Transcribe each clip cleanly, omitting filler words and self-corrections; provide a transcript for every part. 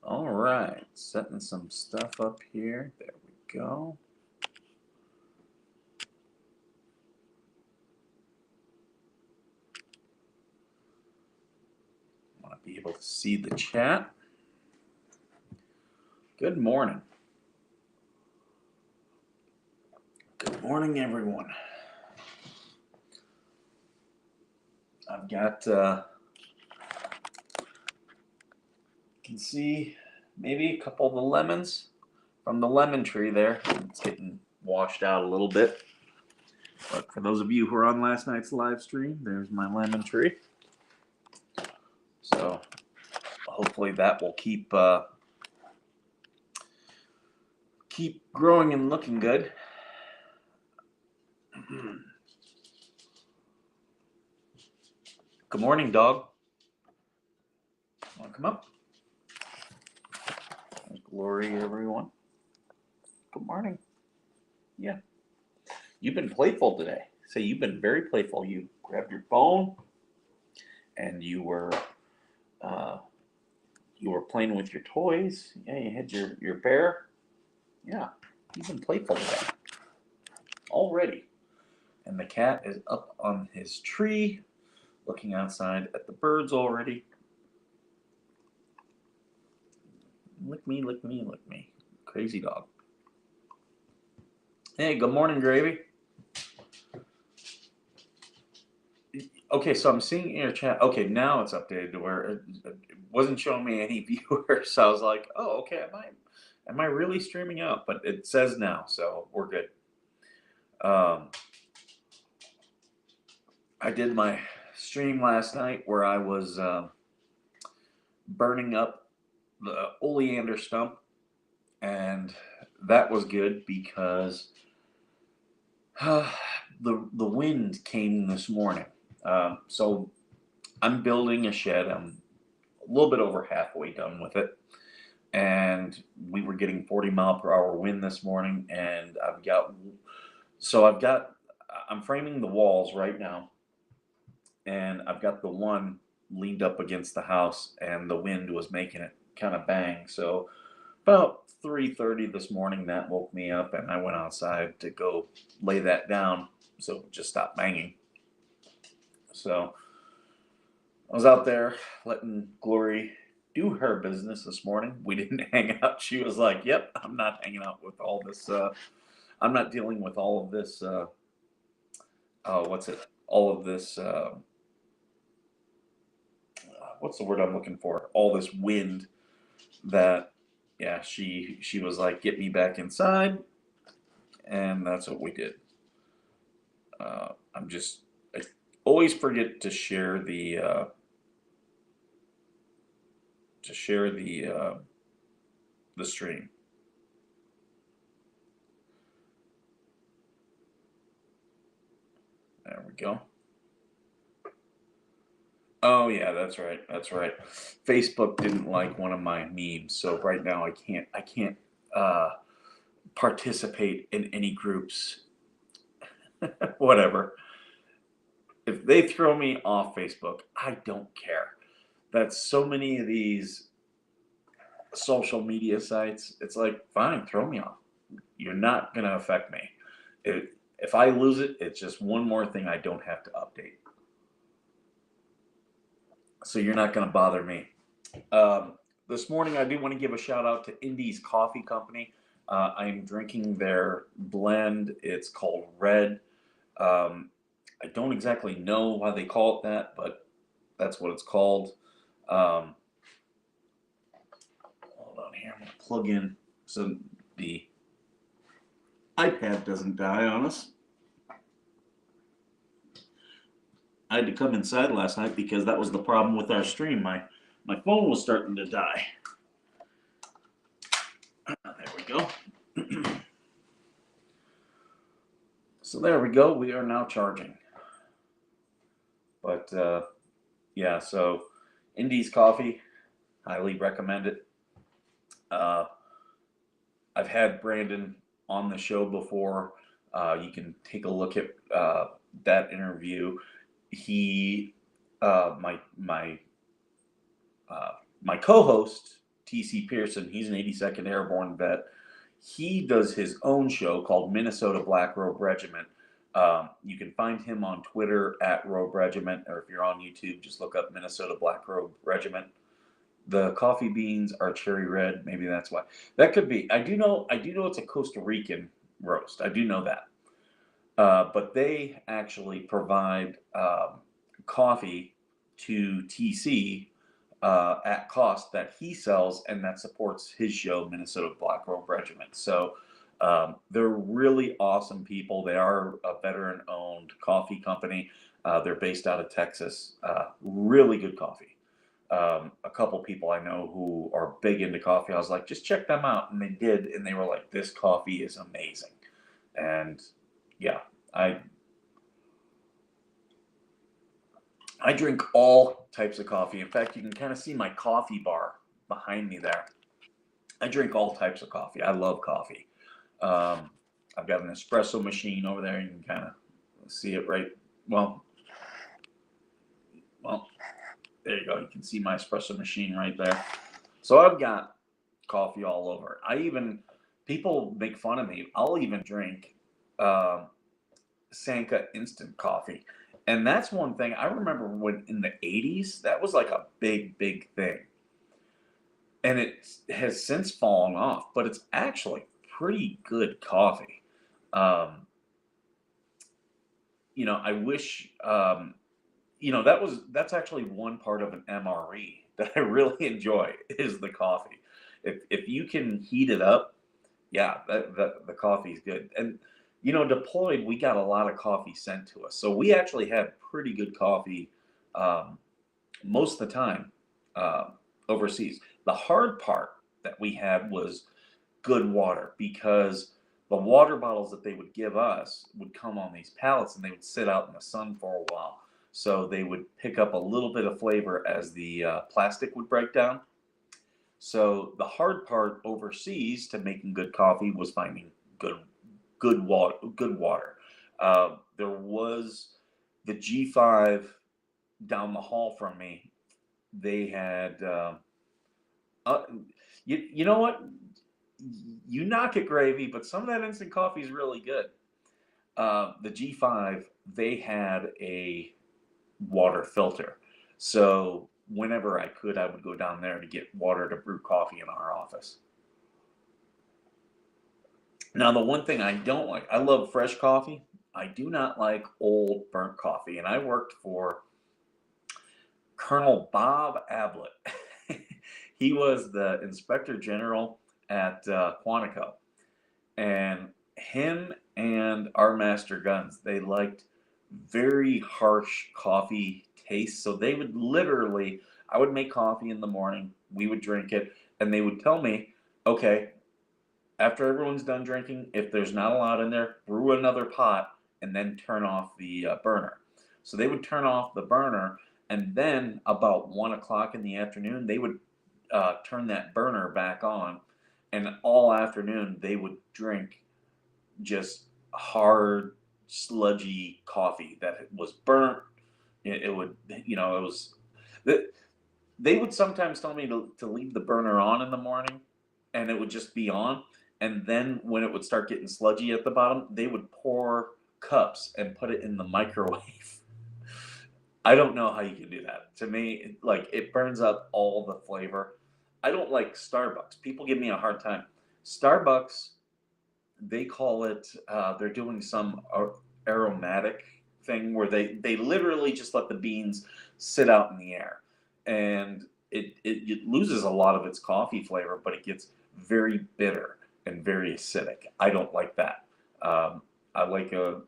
All right, setting some stuff up here. There we go. I want to be able to see the chat. Good morning. Good morning, everyone. I've got, you can see maybe a couple of the lemons from the lemon tree there. It's getting washed out a little bit. But for those of you who are on last night's live stream, there's my lemon tree. So hopefully that will keep growing and looking good. Good morning, dog. Want to come up? There's Glory, everyone. Good morning. Yeah. You've been playful today. Say you've been very playful. You grabbed your phone and you were playing with your toys. Yeah, you had your bear. Yeah, you've been playful today already. And the cat is up on his tree, looking outside at the birds already. Lick me, lick me, lick me. Crazy dog. Hey, good morning, Gravy. Okay, so I'm seeing in your chat. Okay, now it's updated to where it wasn't showing me any viewers. So I was like, oh, okay, am I really streaming out? But it says now, so we're good. I did my stream last night where I was burning up the oleander stump, and that was good because the wind came this morning. So I'm building a shed. I'm a little bit over halfway done with it, and we were getting 40-mile-per-hour wind this morning, and I'm framing the walls right now, and I've got the one leaned up against the house, and the wind was making it kind of bang. So about 3:30 this morning, that woke me up, and I went outside to go lay that down so it would just stop banging. So I was out there letting Glory do her business this morning. We didn't hang out. She was like, yep, I'm not hanging out with all this. I'm not dealing with all of this. All of this. What's the word I'm looking for? All this wind that, yeah, she was like, get me back inside. And that's what we did. I always forget to share the stream. There we go. Oh yeah, that's right. That's right. Facebook didn't like one of my memes, so right now I can't participate in any groups. Whatever. If they throw me off Facebook, I don't care. That's so many of these social media sites. It's like, fine, throw me off. You're not gonna affect me. If I lose it, it's just one more thing I don't have to update. So you're not going to bother me. This morning, I do want to give a shout out to Indy's Coffee Company. I'm drinking their blend. It's called Red. I don't exactly know why they call it that, but that's what it's called. Hold on here. I'm going to plug in so the iPad doesn't die on us. I had to come inside last night because that was the problem with our stream. My phone was starting to die. There we go. So there we go. We are now charging. But yeah, so Indy's Coffee, highly recommend it. I've had Brandon on the show before. You can take a look at that interview. He, my co-host T.C. Pearson. He's an 82nd Airborne vet. He does his own show called Minnesota Black Robe Regiment. You can find him on Twitter at Robe Regiment, or if you're on YouTube, just look up Minnesota Black Robe Regiment. The coffee beans are cherry red. Maybe that's why. That could be. I do know it's a Costa Rican roast. I do know that. But they actually provide coffee to TC at cost that he sells, and that supports his show, Minnesota Black Robe Regiment. So they're really awesome people. They are a veteran-owned coffee company. They're based out of Texas. Really good coffee. A couple people I know who are big into coffee, I was like, just check them out. And they did. And they were like, this coffee is amazing. And yeah, I drink all types of coffee. In fact, you can kind of see my coffee bar behind me there. I drink all types of coffee. I love coffee. I've got an espresso machine over there. You can kind of see it right. Well, there you go. You can see my espresso machine right there. So I've got coffee all over. People make fun of me. I'll even drink Sanka instant coffee. And that's one thing I remember when in the 80s, that was like a big, big thing. And it has since fallen off, but it's actually pretty good coffee. I wish, that's actually one part of an MRE that I really enjoy is the coffee. If you can heat it up, yeah, the coffee is good. And deployed, we got a lot of coffee sent to us. So we actually had pretty good coffee most of the time overseas. The hard part that we had was good water, because the water bottles that they would give us would come on these pallets and they would sit out in the sun for a while. So they would pick up a little bit of flavor as the plastic would break down. So the hard part overseas to making good coffee was finding good water. There was the G5 down the hall from me. They had, you know what? You knock it gravy, but some of that instant coffee is really good. The G5, they had a water filter. So whenever I could, I would go down there to get water to brew coffee in our office. Now, the one thing I don't like, I love fresh coffee. I do not like old burnt coffee. And I worked for Colonel Bob Ablett. He was the Inspector General at Quantico. And him and our Master Guns, they liked very harsh coffee taste. So they would literally, I would make coffee in the morning, we would drink it, and they would tell me, okay, after everyone's done drinking, if there's not a lot in there, brew another pot and then turn off the burner. So they would turn off the burner, and then about 1 o'clock in the afternoon, they would turn that burner back on, and all afternoon they would drink just hard, sludgy coffee that was burnt. It would, it was. They would sometimes tell me to leave the burner on in the morning, and it would just be on. And then when it would start getting sludgy at the bottom, they would pour cups and put it in the microwave. I don't know how you can do that. To me, it burns up all the flavor. I don't like Starbucks. People give me a hard time. Starbucks, they call it, they're doing some aromatic thing where they literally just let the beans sit out in the air. And it loses a lot of its coffee flavor, but it gets very bitter and very acidic. I don't like that. I like a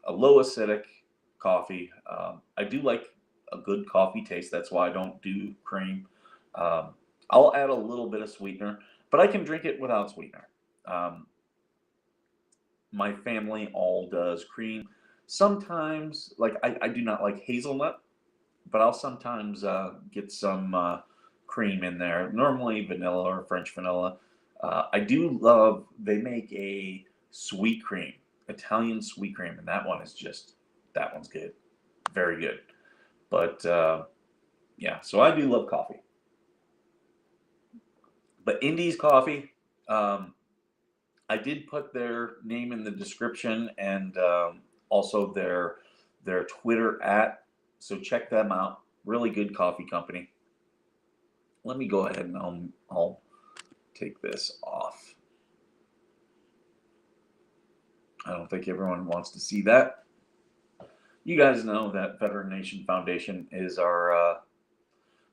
low acidic coffee. I do like a good coffee taste. That's why I don't do cream. I'll add a little bit of sweetener, but I can drink it without sweetener. My family all does cream. Sometimes, I do not like hazelnut, but I'll sometimes get some cream in there. Normally vanilla or French vanilla. I do love, they make a sweet cream, Italian sweet cream, and that one's good. Very good. But yeah, so I do love coffee. But Indies Coffee, I did put their name in the description and also their Twitter @ so check them out. Really good coffee company. Let me go ahead and I'll take this off. I don't think everyone wants to see that. You guys know that Veteran Nation Foundation is our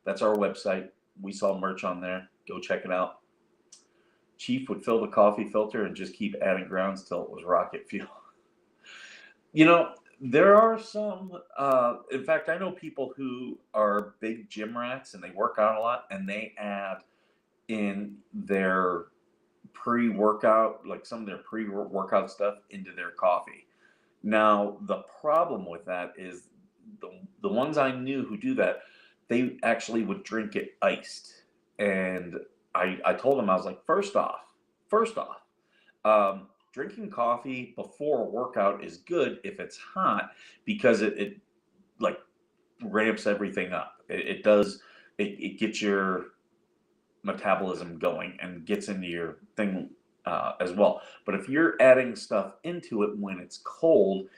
that's our website. We sell merch on there. Go check it out. Chief would fill the coffee filter and just keep adding grounds till it was rocket fuel. You know, there are some, in fact, I know people who are big gym rats and they work out a lot and they add in their pre-workout, like some of their pre-workout stuff into their coffee. Now, the problem with that is the ones I knew who do that, they actually would drink it iced. And I told them, I was like, first off, drinking coffee before a workout is good if it's hot because it like ramps everything up. It does, it gets your metabolism going and gets into your thing as well. But if you're adding stuff into it when it's cold,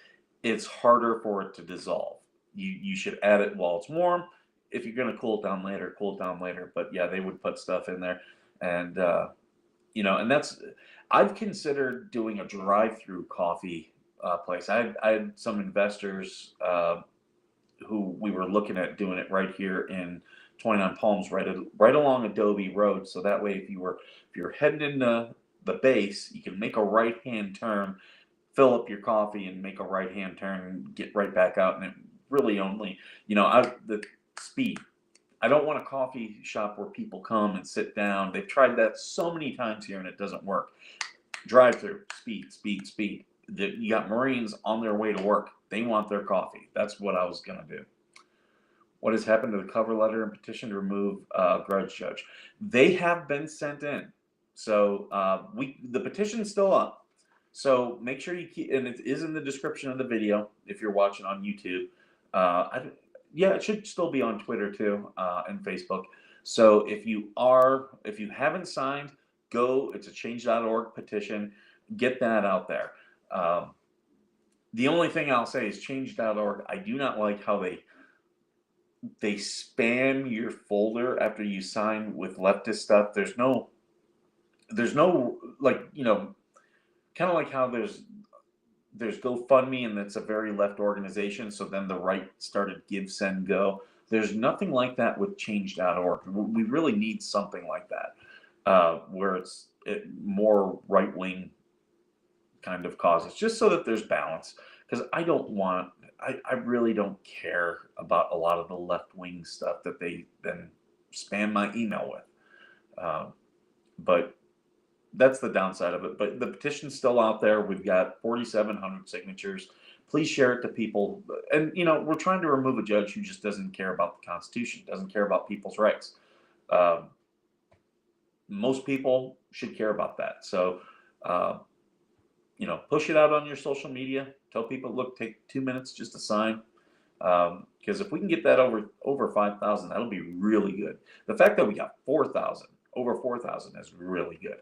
it's harder for it to dissolve. You should add it while it's warm. If you're going to cool it down later, cool it down later. But yeah, they would put stuff in there. And, and that's, I've considered doing a drive-through coffee place. I had some investors who we were looking at doing it right here in 29 Palms, right along Adobe Road. So that way, if you're heading into the base, you can make a right-hand turn, fill up your coffee, and make a right-hand turn, and get right back out. And it really only, the speed. I don't want a coffee shop where people come and sit down. They've tried that so many times here, and it doesn't work. Drive-through, speed. You got Marines on their way to work. They want their coffee. That's what I was going to do. What has happened to the cover letter and petition to remove grudge judge? They have been sent in. So the petition's still up. So make sure you keep, and it is in the description of the video if you're watching on YouTube. It should still be on Twitter too and Facebook. So if you haven't signed, go. It's a change.org petition. Get that out there. The only thing I'll say is change.org. I do not like how they spam your folder after you sign with leftist stuff. There's no kind of like how there's GoFundMe, and that's a very left organization. So then the right started Give, Send, Go. There's nothing like that with change.org. We really need something like that, where it's more right-wing kind of causes, just so that there's balance. Because I really don't care about a lot of the left-wing stuff that they then spam my email with. But that's the downside of it. But the petition's still out there. We've got 4,700 signatures. Please share it to people. And, we're trying to remove a judge who just doesn't care about the Constitution, doesn't care about people's rights. Most people should care about that. So, push it out on your social media. Tell people, look, take 2 minutes just to sign. Because if we can get that over 5,000, that'll be really good. The fact that we got over 4,000 is really good.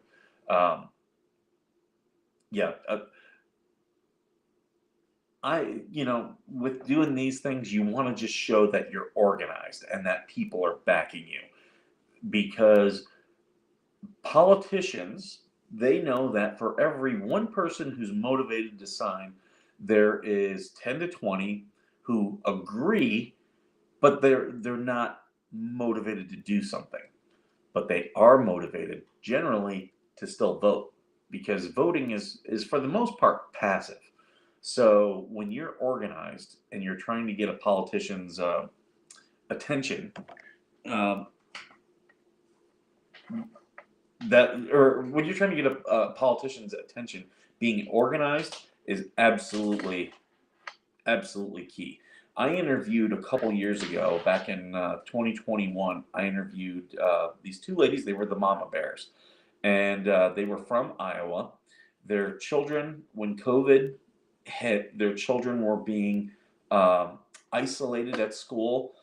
With doing these things, you want to just show that you're organized and that people are backing you, because politicians, they know that for every one person who's motivated to sign, there is 10 to 20 who agree, but they're not motivated to do something. But they are motivated generally to still vote, because voting is for the most part passive. So when you're organized and you're trying to get a politician's attention, when you're trying to get a politician's attention, being organized is absolutely key. I interviewed a couple years ago, back in 2021, I interviewed these two ladies. They were the mama bears. And they were from Iowa. Their children, when COVID hit, their children were being isolated at school,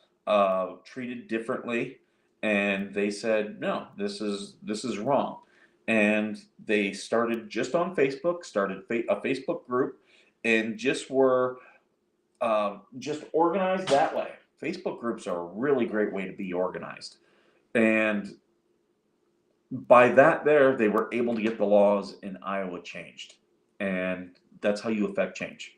treated differently. and they said, no, this is wrong. And they started just on Facebook, started a Facebook group, and just were just organized that way. Facebook groups are a really great way to be organized. And by that there, they were able to get the laws in Iowa changed. And that's how you affect change.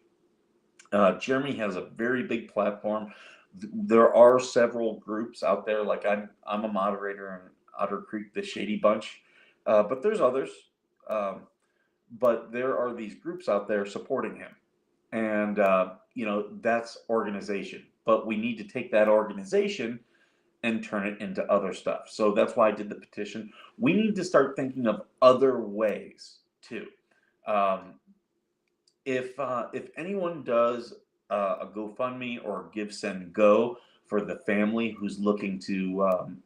Jeremy has a very big platform. There are several groups out there. Like I'm a moderator in Otter Creek, the Shady Bunch, but there's others. Um, but there are these groups out there supporting him, and that's organization. But we need to take that organization and turn it into other stuff. So that's why I did the petition. We need to start thinking of other ways too. Um, if anyone does a GoFundMe or Give Send Go for the family who's looking to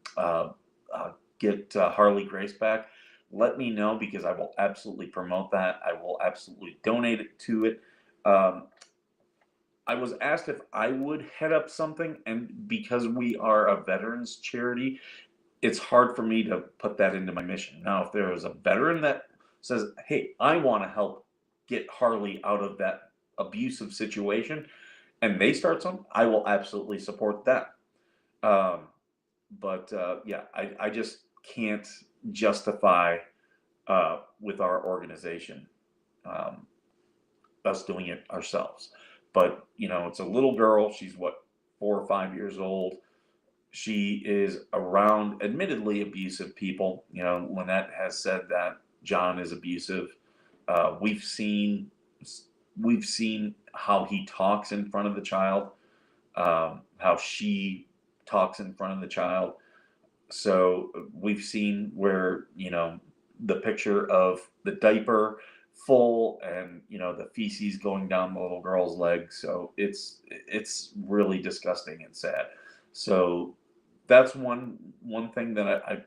get Harley Grace back, let me know, because I will absolutely promote that. I will absolutely donate it to it. I was asked if I would head up something, and because we are a veterans charity, it's hard for me to put that into my mission. Now, if there is a veteran that says, hey, I want to help get Harley out of that abusive situation, and they start something, I will absolutely support that. Yeah, I just can't justify with our organization us doing it ourselves. But it's a little girl. She's what, 4 or 5 years old. She is around admittedly abusive people. Lynette has said that John is abusive. We've seen how he talks in front of the child, how she talks in front of the child. So we've seen where the picture of the diaper full, and the feces going down the little girl's leg. So it's really disgusting and sad. So that's one thing that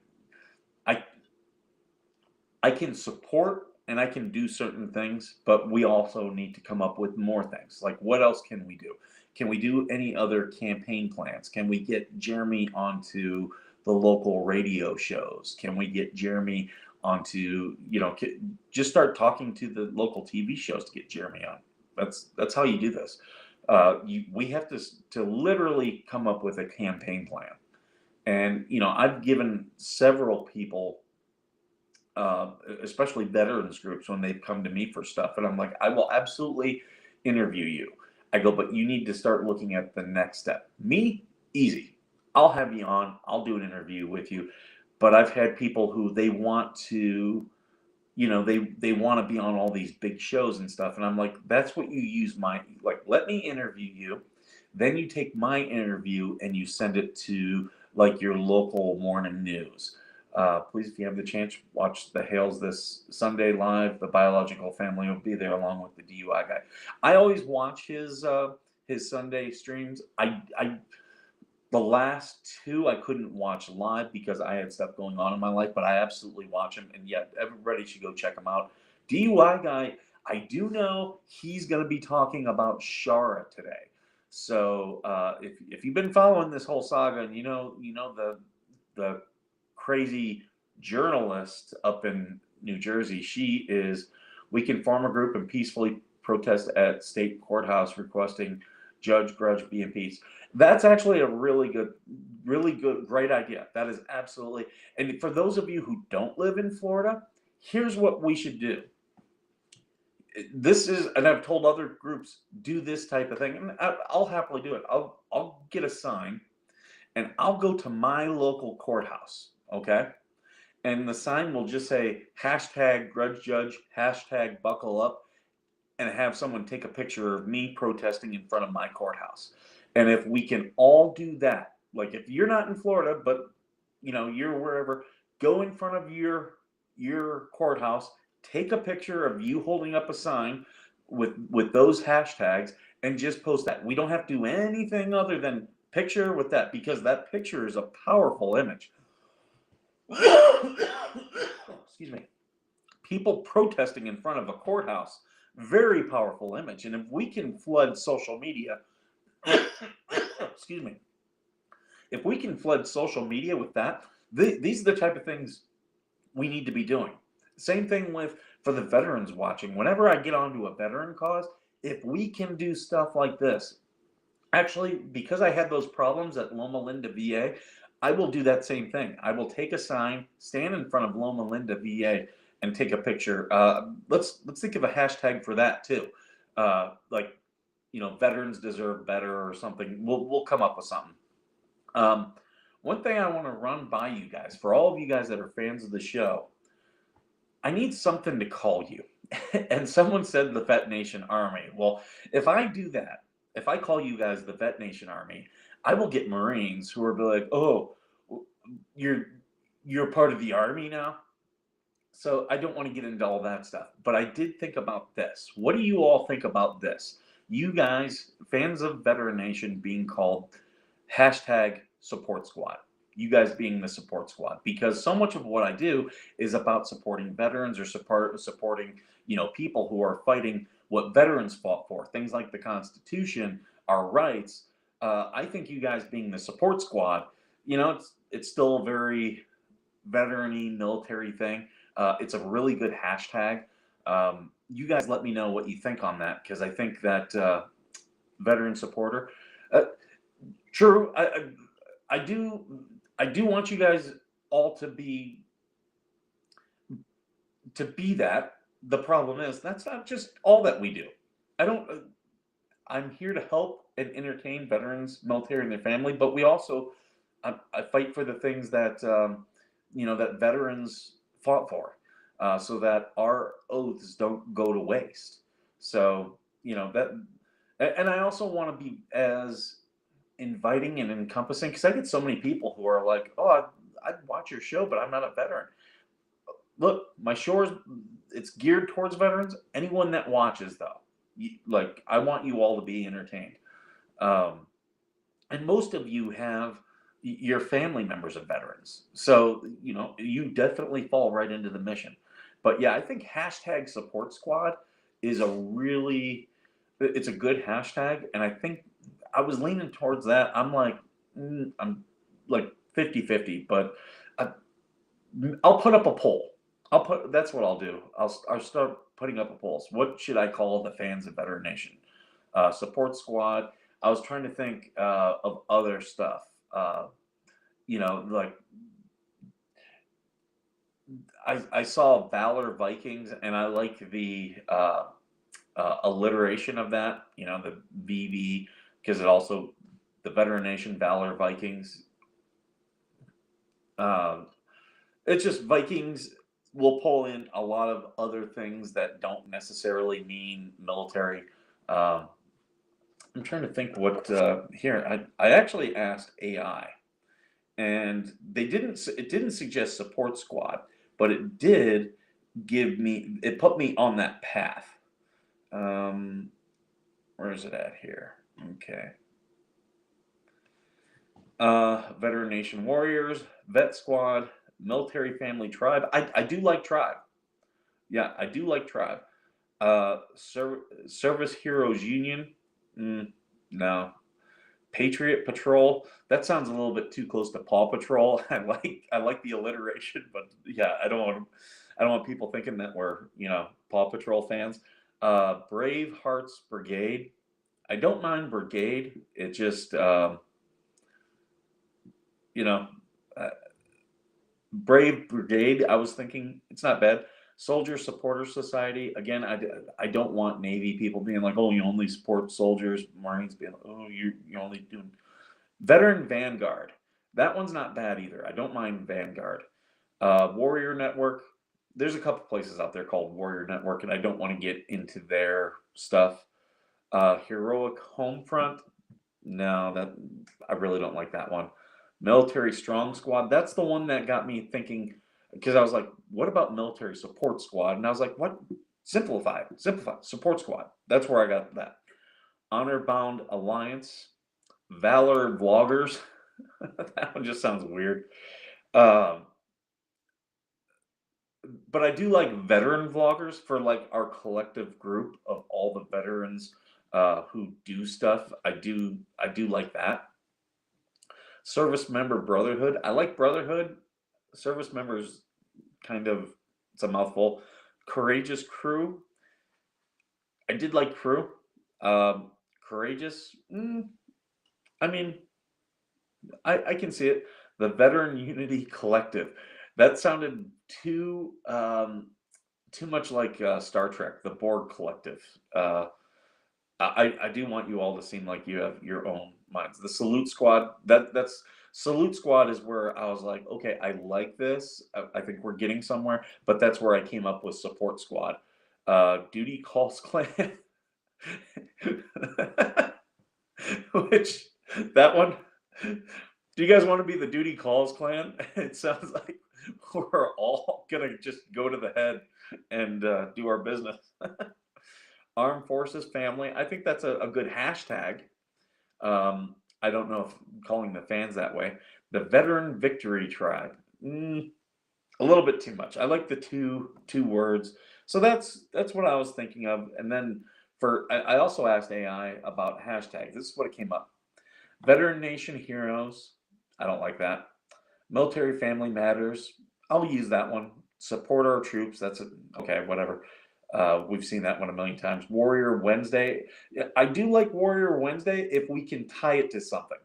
I can support, and I can do certain things, but we also need to come up with more things. Like, what else can we do? Can we do any other campaign plans? Can we get Jeremy onto the local radio shows? Can we get Jeremy onto, just start talking to the local TV shows to get Jeremy on? That's how you do this. We have to literally come up with a campaign plan. And I've given several people, especially veterans groups, when they've come to me for stuff, and I'm like, I will absolutely interview you. I go, but you need to start looking at the next step. Me, easy. I'll have you on. I'll do an interview with you. But I've had people who they want to, they want to be on all these big shows and stuff. And I'm like, that's what you use let me interview you. Then you take my interview and you send it to like your local morning news. Please, if you have the chance, watch the Hales this Sunday live. The biological family will be there along with the DUI guy. I always watch his Sunday streams. The last two I couldn't watch live because I had stuff going on in my life, but I absolutely watch him, and yet everybody should go check him out. DUI guy, I do know he's going to be talking about Shara today. So if you've been following this whole saga, and the crazy journalist up in New Jersey, we can form a group and peacefully protest at state courthouse requesting Judge Grudge be impeached. That's actually a really good, great idea. That is absolutely. And for those of you who don't live in Florida, here's what we should do. And I've told other groups, do this type of thing, and I'll happily do it. I'll get a sign, and I'll go to my local courthouse, okay? And the sign will just say #GrudgeJudge, #buckle up, and have someone take a picture of me protesting in front of my courthouse. And if we can all do that, like if you're not in Florida, but you're wherever, go in front of your courthouse, take a picture of you holding up a sign with those hashtags, and just post that. We don't have to do anything other than picture with that, because that picture is a powerful image. Excuse me. People protesting in front of a courthouse, very powerful image. And if we can flood social media, excuse me, If we can flood social media with that, these are the type of things we need to be doing. Same thing with for the veterans watching. Whenever I get onto a veteran cause, if we can do stuff like this, actually, because I had those problems at Loma Linda VA, I will do that same thing. I will take a sign, stand in front of Loma Linda VA, and take a picture. Let's think of a hashtag for that too. Like, veterans deserve better or something. We'll come up with something. Um, One thing I want to run by you guys, for all of you guys that are fans of the show, I need something to call you. And someone said the Vet Nation Army. Well, if I do that, if I call you guys the Vet Nation Army, I will get Marines who are be like, "Oh, you're part of the Army now." So I don't want to get into all that stuff. But I did think about this. What do you all think about this? You guys, fans of Veteran Nation, being called hashtag support squad. You guys being the support squad, because so much of what I do is about supporting veterans or supporting people who are fighting what veterans fought for, things like the Constitution, our rights. I think you guys being the support squad, it's still a very veteran-y military thing. It's a really good hashtag. You guys let me know what you think on that, because I think that veteran supporter. Uh, True, I do want you guys all to be that. The problem is that's not just all that we do. I don't. I'm here to help and entertain veterans, military, and their family, but we also I fight for the things that that veterans fought for, so that our oaths don't go to waste. So that, and I also want to be as inviting and encompassing, because I get so many people who are like, "Oh, I'd watch your show, but I'm not a veteran." Look, my show it's geared towards veterans. Anyone that watches, though, I want you all to be entertained. Um, and most of you have your family members of veterans, so you definitely fall right into the mission. But yeah, I think hashtag support squad is it's a good hashtag, and I think I was leaning towards that. I'm like 50-50, but I, I'll put up a poll. That's what I'll do. I'll start putting up a poll. What should I call the fans of Veteran Nation? Support squad. I was trying to think of other stuff. Like I saw Valor Vikings, and I like the alliteration of that. The VV, because it also the Veteran Nation Valor Vikings. It's just Vikings will pull in a lot of other things that don't necessarily mean military. Um, I'm trying to think what here. I actually asked AI, and it didn't suggest support squad, but it did it put me on that path. Where is it at here? Okay. Veteran Nation Warriors, Vet Squad, Military Family Tribe. I do like Tribe. Yeah, I do like Tribe. Service Heroes Union. No. Patriot Patrol. That sounds a little bit too close to Paw Patrol. I like the alliteration, but yeah, I don't want people thinking that we're Paw Patrol fans. Brave Hearts Brigade. I don't mind Brigade. It just Brave Brigade. I was thinking it's not bad. Soldier Supporter Society. Again, I don't want Navy people being like, "Oh, you only support soldiers." Marines being like, "Oh, you're only doing." Veteran Vanguard. That one's not bad either. I don't mind Vanguard. Warrior Network. There's a couple places out there called Warrior Network, and I don't want to get into their stuff. Heroic Homefront. No, that I really don't like that one. Military Strong Squad. That's the one that got me thinking, because I was like, what about Military Support Squad? And I was like, what? Simplify. Support Squad. That's where I got that. Honor Bound Alliance. Valor Vloggers. That one just sounds weird. But I do like veteran vloggers for like our collective group of all the veterans who do stuff. I do like that. Service member brotherhood. I like brotherhood. Service members kind of, it's a mouthful. Courageous crew. I did like crew. Um, Courageous. I mean, I can see it. The Veteran Unity Collective. That sounded too much like Star Trek, the Borg Collective. I do want you all to seem like you have your own minds. The Salute Squad. That's Salute Squad is where I was like, okay, I like this. I think we're getting somewhere. But that's where I came up with Support Squad. Duty Calls Clan. Which that one. Do you guys want to be the Duty Calls Clan? It sounds like we're all gonna just go to the head and do our business. Armed Forces Family. I think that's a good hashtag. I don't know if calling the fans that way. The Veteran Victory Tribe. A little bit too much. I like the two words. So that's what I was thinking of. And then I also asked AI about hashtags. This is what it came up. Veteran Nation Heroes. I don't like that. Military Family Matters. I'll use that one. Support our troops. That's okay. Whatever. We've seen that one a million times. Warrior Wednesday. I do like Warrior Wednesday if we can tie it to something.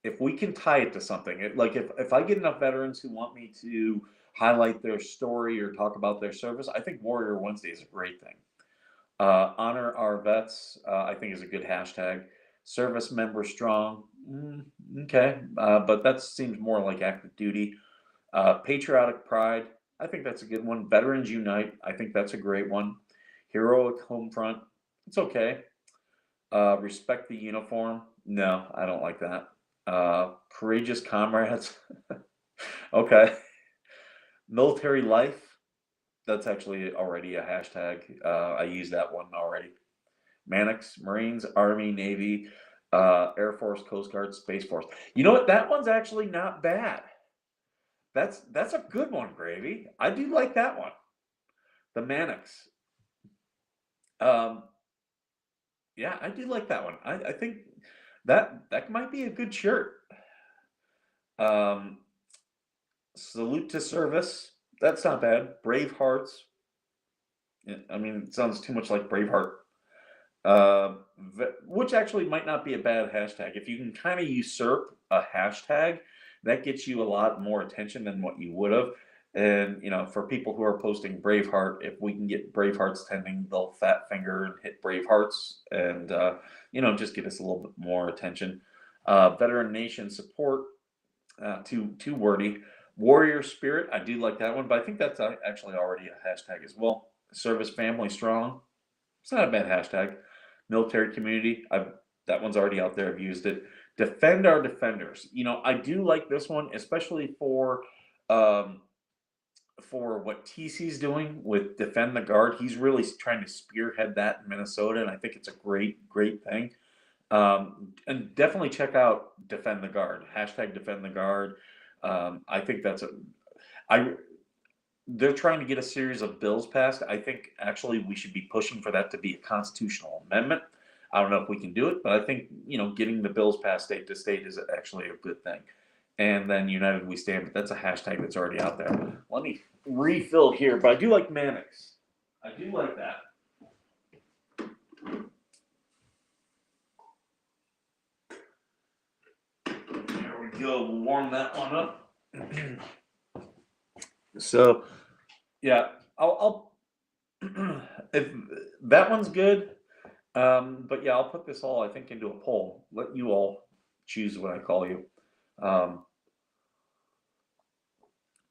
If we can tie it to something, like if I get enough veterans who want me to highlight their story or talk about their service, I think Warrior Wednesday is a great thing. Honor our vets, I think is a good hashtag. Service member strong, okay, but that seems more like active duty. Patriotic pride, I think that's a good one. Veterans unite, I think that's a great one. Heroic home front, it's okay. Respect the uniform, no, I don't like that. Courageous comrades, okay. Military life, that's actually already a hashtag. I use that one already. Mannix, Marines, Army, Navy, Air Force, Coast Guard, Space Force. You know what? That one's actually not bad. That's a good one, Gravy. I do like that one. The Mannix. Yeah, I do like that one. I think that might be a good shirt. Salute to service. That's not bad. Brave Hearts. I mean, it sounds too much like Braveheart. Which actually might not be a bad hashtag. If you can kind of usurp a hashtag, that gets you a lot more attention than what you would have. And for people who are posting Braveheart, if we can get Braveheart's tending, they'll fat finger and hit Bravehearts, and just get us a little bit more attention. Veteran Nation support, too wordy. Warrior spirit, I do like that one, but I think that's actually already a hashtag as well. Service family strong, it's not a bad hashtag. Military community, that one's already out there. I've used it. Defend our defenders. I do like this one, especially for what TC's doing with Defend the Guard. He's really trying to spearhead that in Minnesota, and I think it's a great thing. And definitely check out Defend the Guard. Hashtag Defend the Guard. I think they're trying to get a series of bills passed. I think actually we should be pushing for that to be a constitutional amendment. I don't know if we can do it, but I think, getting the bills passed state to state is actually a good thing. And then United We Stand, but that's a hashtag that's already out there. Let me refill here, but I do like Mannix. I do like that. There we go. We'll warm that one up. So, yeah, I'll if that one's good, but yeah, I'll put this all, I think, into a poll. Let you all choose what I call you.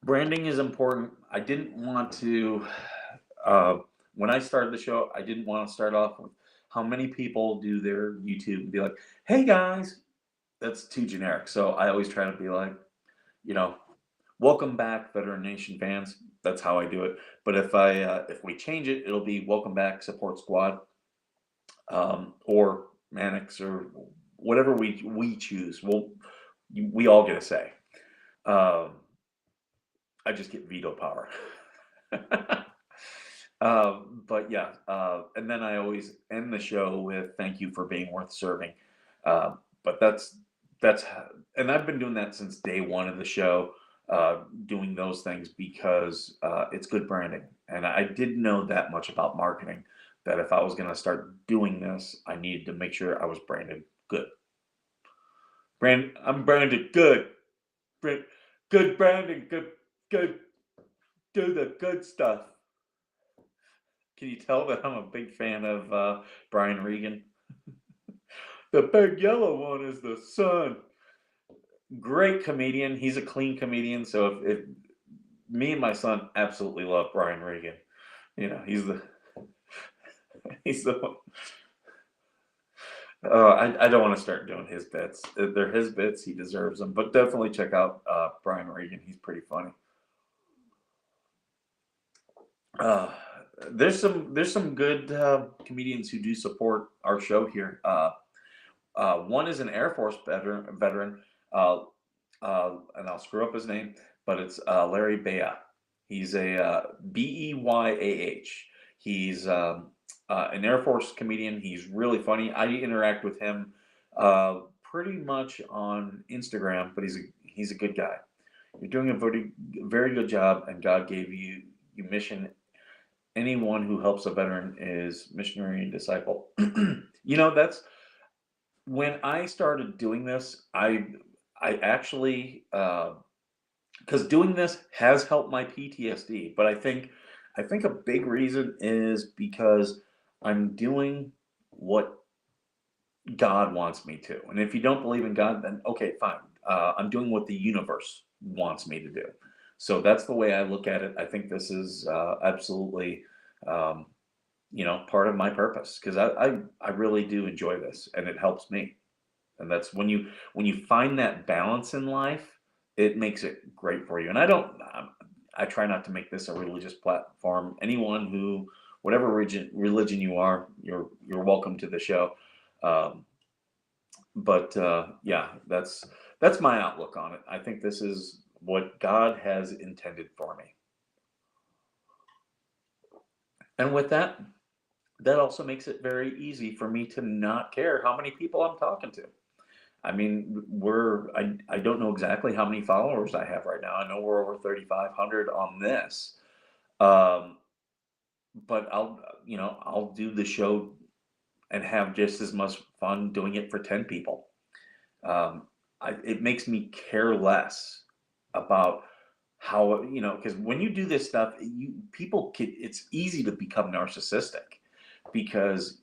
Branding is important. I didn't want to, when I started the show, I didn't want to start off with how many people do their YouTube and be like, hey guys, that's too generic. So I always try to be like, welcome back, Veteran Nation fans. That's how I do it. But if we change it, it'll be welcome back, Support Squad, or Mannix, or whatever we choose. We all get a say. I just get veto power. But yeah, and then I always end the show with thank you for being worth serving. But that's that's and I've been doing that since day one of the show, doing those things because it's good branding. And I didn't know that much about marketing. That if I was going to start doing this, I needed to make sure I was branded good. I'm branded good. Brand, good branding. Good. Do the good stuff. Can you tell that I'm a big fan of Brian Regan? The big yellow one is the sun. Great comedian. He's a clean comedian. So if me and my son absolutely love Brian Regan. You know, he's the one. I don't want to start doing his bits. They're his bits. He deserves them. But definitely check out Brian Regan. He's pretty funny. There's some good comedians who do support our show here. One is an Air Force veteran, and I'll screw up his name, but it's Larry Bea. He's a Beyah. He's an Air Force comedian. He's really funny. I interact with him pretty much on Instagram, but he's a good guy. You're doing a very good job, and God gave you mission. Anyone who helps a veteran is missionary and disciple. That's when I started doing this. I actually because doing this has helped my PTSD, but I think a big reason is because I'm doing what God wants me to. And if you don't believe in God, then okay, fine. I'm doing what the universe wants me to do. So that's the way I look at it. I think this is absolutely, part of my purpose because I really do enjoy this and it helps me. And that's when you find that balance in life, it makes it great for you. And I try not to make this a religious platform. Anyone who, whatever religion you are, you're welcome to the show. But yeah, that's my outlook on it. I think this is what God has intended for me. And with that also makes it very easy for me to not care how many people I'm talking to. I mean, I don't know exactly how many followers I have right now. I know we're over 3,500 on this. But I'll do the show and have just as much fun doing it for 10 people. It makes me care less about how, because when you do this stuff, it's easy to become narcissistic because,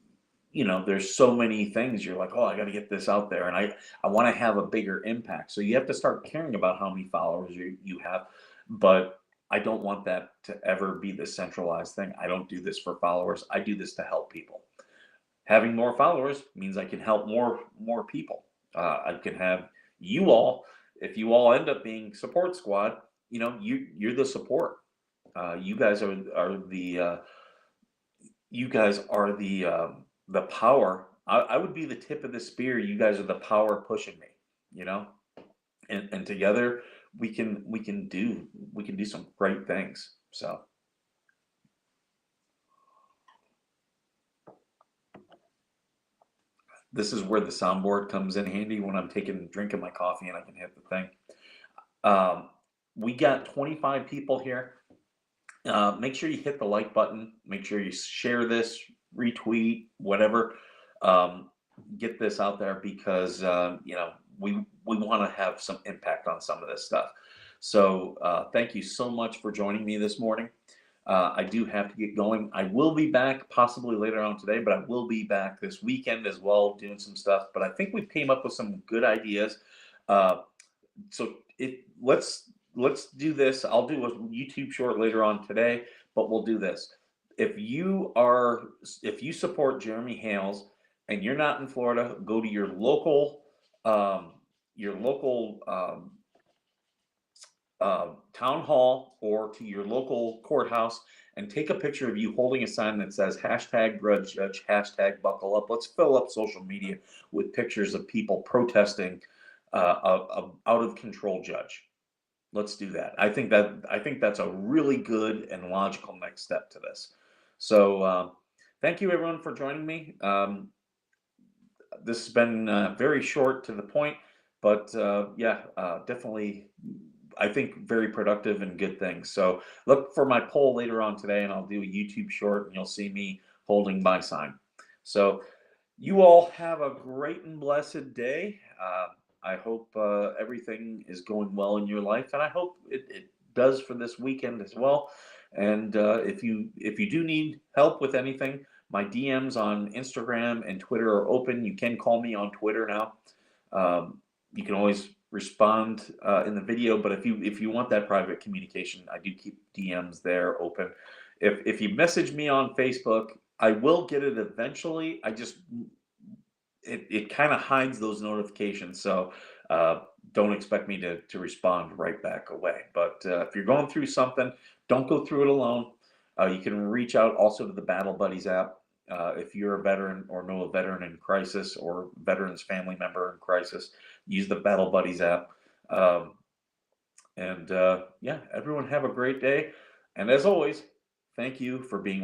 there's so many things you're like, oh, I got to get this out there. And I want to have a bigger impact. So you have to start caring about how many followers you have. But I don't want that to ever be the centralized thing. I don't do this for followers. I do this to help people. Having more followers means I can help more people. I can have you all, if you all end up being support squad, you're the support. You guys are the power. I would be the tip of the spear. You guys are the power pushing me, and together we can do some great things. So this is where the soundboard comes in handy when I'm drinking my coffee and I can hit the thing. We got 25 people here. Make sure you hit the like button. Make sure you share this, retweet, whatever. Get this out there because we want to have some impact on some of this stuff. So thank you so much for joining me this morning. I do have to get going. I will be back possibly later on today, but I will be back this weekend as well doing some stuff. But I think we came up with some good ideas. Let's do this. I'll do a YouTube short later on today, but we'll do this. If you support Jeremy Hales and you're not in Florida, go to your local town hall or to your local courthouse and take a picture of you holding a sign that says #grudge judge, #buckle up. Let's fill up social media with pictures of people protesting a out of control judge. Let's do that. I think that's a really good and logical next step to this. So thank you everyone for joining me. This has been very short to the point, But definitely, I think very productive and good things. So look for my poll later on today, and I'll do a YouTube short, and you'll see me holding my sign. So you all have a great and blessed day. I hope everything is going well in your life, and I hope it does for this weekend as well. And if you do need help with anything, my DMs on Instagram and Twitter are open. You can call me on Twitter now. You can always respond in the video, but if you want that private communication, I do keep DMs there open. If you message me on Facebook, I will get it eventually. It kind of hides those notifications, so don't expect me to respond right back away. But if you're going through something, don't go through it alone. You can reach out also to the Battle Buddies app. If you're a veteran or know a veteran in crisis or veteran's family member in crisis, use the Battle Buddies app. And everyone have a great day. And as always, thank you for being